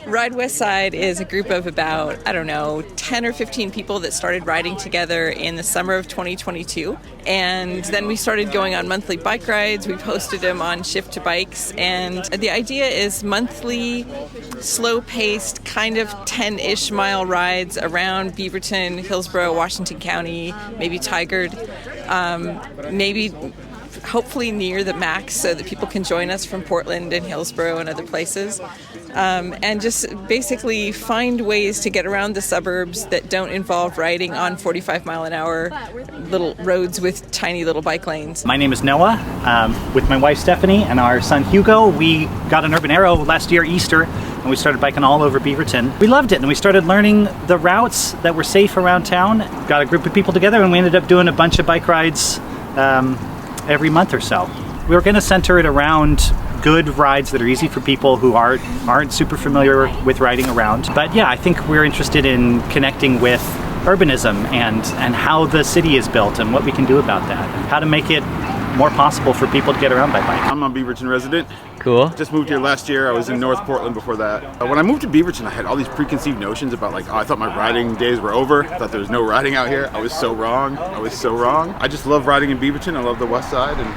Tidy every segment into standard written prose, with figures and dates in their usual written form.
Ride Westside is a group of about, 10 or 15 people that started riding together in the summer of 2022. And then we started going on monthly bike rides. We posted them on Shift to Bikes. And the idea is monthly, slow-paced, kind of 10-ish mile rides around Beaverton, Hillsborough, Washington County, maybe Tigard, maybe hopefully near the max so that people can join us from Portland and Hillsborough and other places. And just basically find ways to get around the suburbs that don't involve riding on 45 mile an hour little roads with tiny little bike lanes. My name is Noah. With my wife Stephanie and our son Hugo, we got an Urban Arrow last year, Easter, and we started biking all over Beaverton. We loved it, and we started learning the routes that were safe around town. Got a group of people together, and we ended up doing a bunch of bike rides every month or so. We were going to center it around good rides that are easy for people who aren't super familiar with riding around. But yeah, I think we're interested in connecting with urbanism and how the city is built and what we can do about that. How to make it more possible for people to get around by bike. I'm a Beaverton resident. Cool. Just moved here last year. I was in North Portland before that. When I moved to Beaverton, I had all these preconceived notions about I thought my riding days were over. I thought there was no riding out here. I was so wrong. I just love riding in Beaverton. I love the West Side, and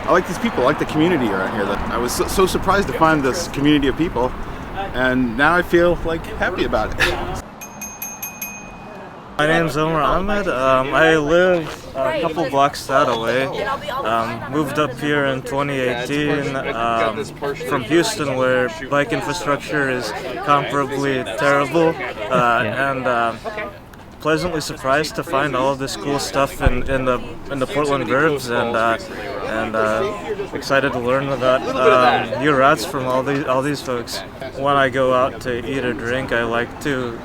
I like these people. I like the community around here. I was so surprised to find this community of people, and now I feel happy about it. My name's Omar Ahmed. I live a couple blocks that away. Moved up here in 2018 from Houston, where bike infrastructure is comparably terrible, and pleasantly surprised to find all of this cool stuff in the Portland burbs, and excited to learn about new routes from all these folks. When I go out to eat or drink, I like to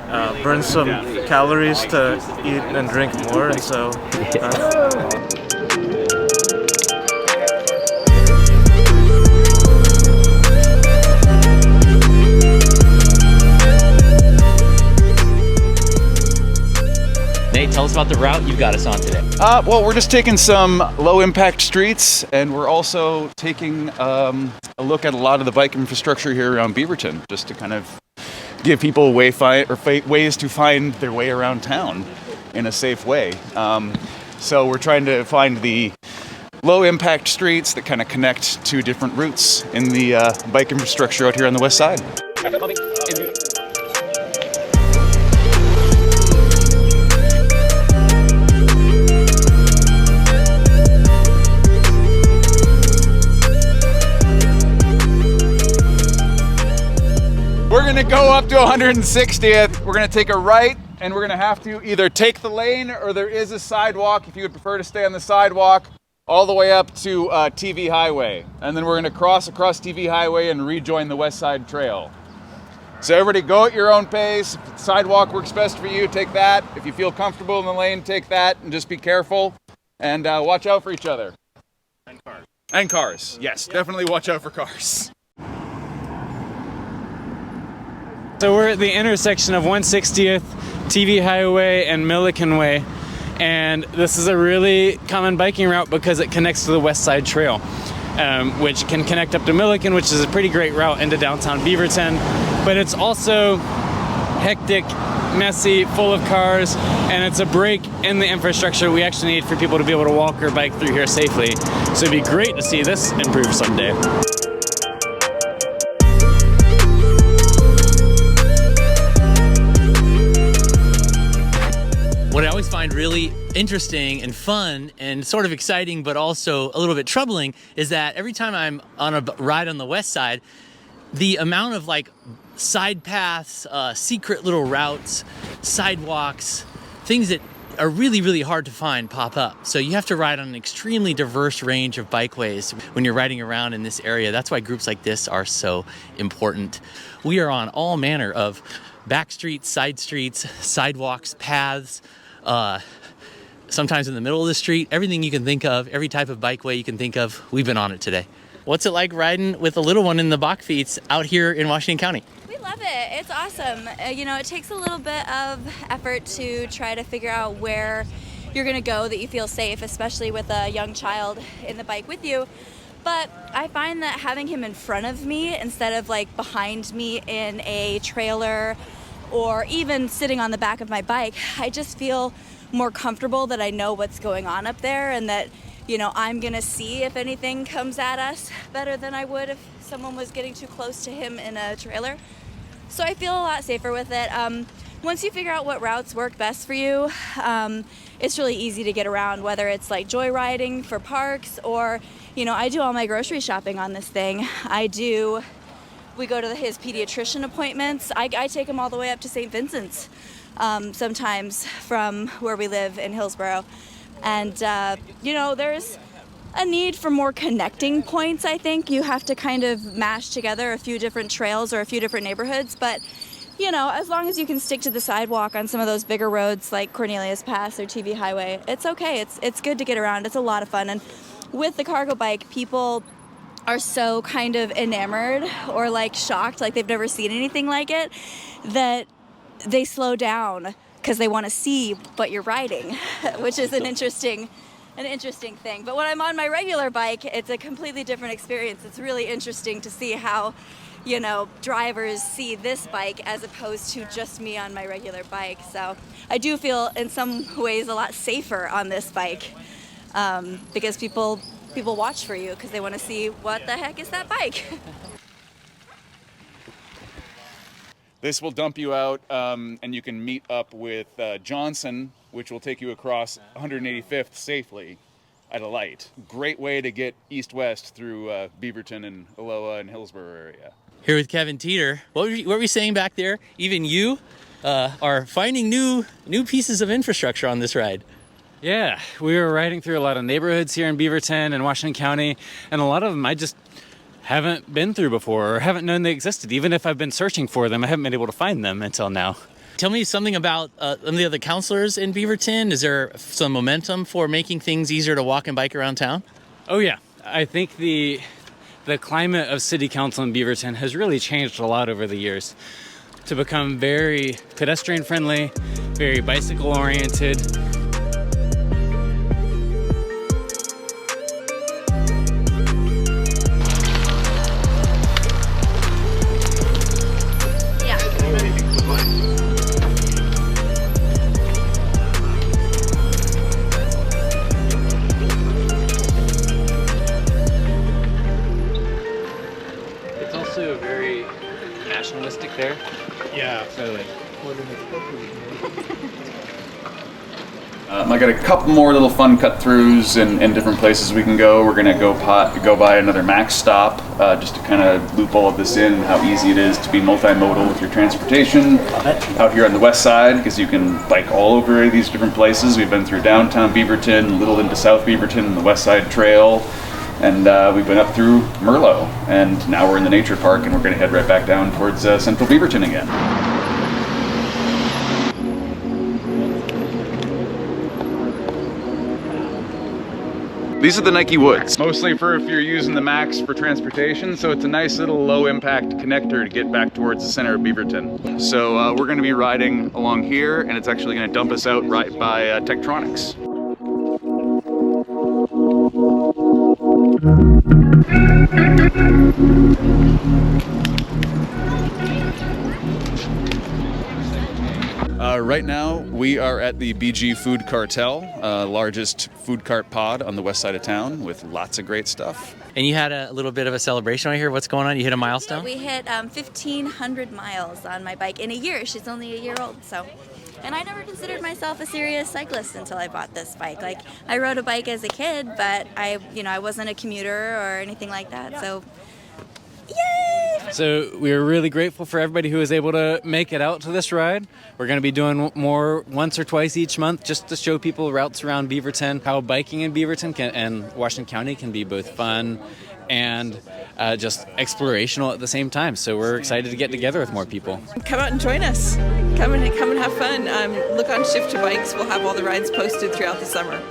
burn some calories to eat and drink more, and so. Nate, tell us about the route you've got us on today. Well, we're just taking some low-impact streets, and we're also taking a look at a lot of the bike infrastructure here around Beaverton, just to kind of give people ways to find their way around town in a safe way. So we're trying to find the low-impact streets that kind of connect to different routes in the bike infrastructure out here on the West Side. We're gonna go up to 160th. We're gonna take a right, and we're gonna have to either take the lane or there is a sidewalk if you would prefer to stay on the sidewalk all the way up to TV Highway. And then we're gonna cross across TV Highway and rejoin the West Side Trail. So everybody go at your own pace. If the sidewalk works best for you, take that. If you feel comfortable in the lane, take that, and just be careful and watch out for each other. And cars. And cars, yes, definitely watch out for cars. So we're at the intersection of 160th, TV Highway, and Milliken Way, and this is a really common biking route because it connects to the West Side Trail, which can connect up to Milliken, which is a pretty great route into downtown Beaverton, but it's also hectic, messy, full of cars, and it's a break in the infrastructure we actually need for people to be able to walk or bike through here safely. So it'd be great to see this improve someday. What I always find really interesting and fun and sort of exciting, but also a little bit troubling, is that every time I'm on a ride on the West Side, the amount of side paths, secret little routes, sidewalks, things that are really, really hard to find pop up. So you have to ride on an extremely diverse range of bikeways when you're riding around in this area. That's why groups like this are so important. We are on all manner of back streets, side streets, sidewalks, paths, sometimes in the middle of the street, everything you can think of, every type of bikeway you can think of, we've been on it today. What's it like riding with a little one in the bach feet out here in Washington County? We love it. It's awesome. It takes a little bit of effort to try to figure out where you're going to go that you feel safe, especially with a young child in the bike with you. But I find that having him in front of me instead of like behind me in a trailer or even sitting on the back of my bike, I just feel more comfortable that I know what's going on up there and that, you know, I'm gonna see if anything comes at us better than I would if someone was getting too close to him in a trailer. So I feel a lot safer with it. Once you figure out what routes work best for you, it's really easy to get around, whether it's like joyriding for parks or, you know, I do all my grocery shopping on this thing. We go to his pediatrician appointments. I take him all the way up to St. Vincent's sometimes from where we live in Hillsborough. And, you know, there's a need for more connecting points, I think. You have to kind of mash together a few different trails or a few different neighborhoods, but you know, as long as you can stick to the sidewalk on some of those bigger roads like Cornelius Pass or TV Highway, it's okay. It's good to get around. It's a lot of fun. And with the cargo bike, people are so kind of enamored or like shocked, like they've never seen anything like it, that they slow down because they want to see what you're riding, which is an interesting thing. But when I'm on my regular bike, it's a completely different experience. It's really interesting to see how, you know, drivers see this bike as opposed to just me on my regular bike. So I do feel in some ways a lot safer on this bike because people watch for you because they want to see what the heck is that bike. This will dump you out, and you can meet up with Johnson, which will take you across 185th safely at a light. Great way to get east-west through Beaverton and Aloha and Hillsborough area. Here with Kevin Teater. What were you saying back there? Even you are finding new pieces of infrastructure on this ride. Yeah, we were riding through a lot of neighborhoods here in Beaverton and Washington County, and a lot of them I just haven't been through before or haven't known they existed. Even if I've been searching for them, I haven't been able to find them until now. Tell me something about some of the other councilors in Beaverton. Is there some momentum for making things easier to walk and bike around town? Oh yeah, I think the climate of city council in Beaverton has really changed a lot over the years to become very pedestrian friendly, very bicycle oriented. Very nationalistic there. Yeah, totally. I got a couple more little fun cut-throughs and different places we can go. We're gonna go by another Max stop just to kind of loop all of this in, how easy it is to be multimodal with your transportation out here on the west side, because you can bike all over these different places. We've been through downtown Beaverton, a little into South Beaverton, the West Side Trail. And we've been up through Merlot, and now we're in the nature park, and we're going to head right back down towards central Beaverton again. These are the Nike Woods, mostly for if you're using the Max for transportation, so it's a nice little low-impact connector to get back towards the center of Beaverton. So we're going to be riding along here, and it's actually going to dump us out right by Tektronix. Right now, we are at the BG Food Cartel, largest food cart pod on the west side of town with lots of great stuff. And you had a little bit of a celebration right here. What's going on? You hit a milestone? We hit 1,500 miles on my bike in a year. She's only a year old, so. And I never considered myself a serious cyclist until I bought this bike. Like, I rode a bike as a kid, but I wasn't a commuter or anything like that, so. Yay! So we are really grateful for everybody who was able to make it out to this ride. We're going to be doing more once or twice each month just to show people routes around Beaverton, how biking in Beaverton and Washington County can be both fun and just explorational at the same time. So we're excited to get together with more people. Come out and join us. Come and have fun. Look on Shift to Bikes. We'll have all the rides posted throughout the summer.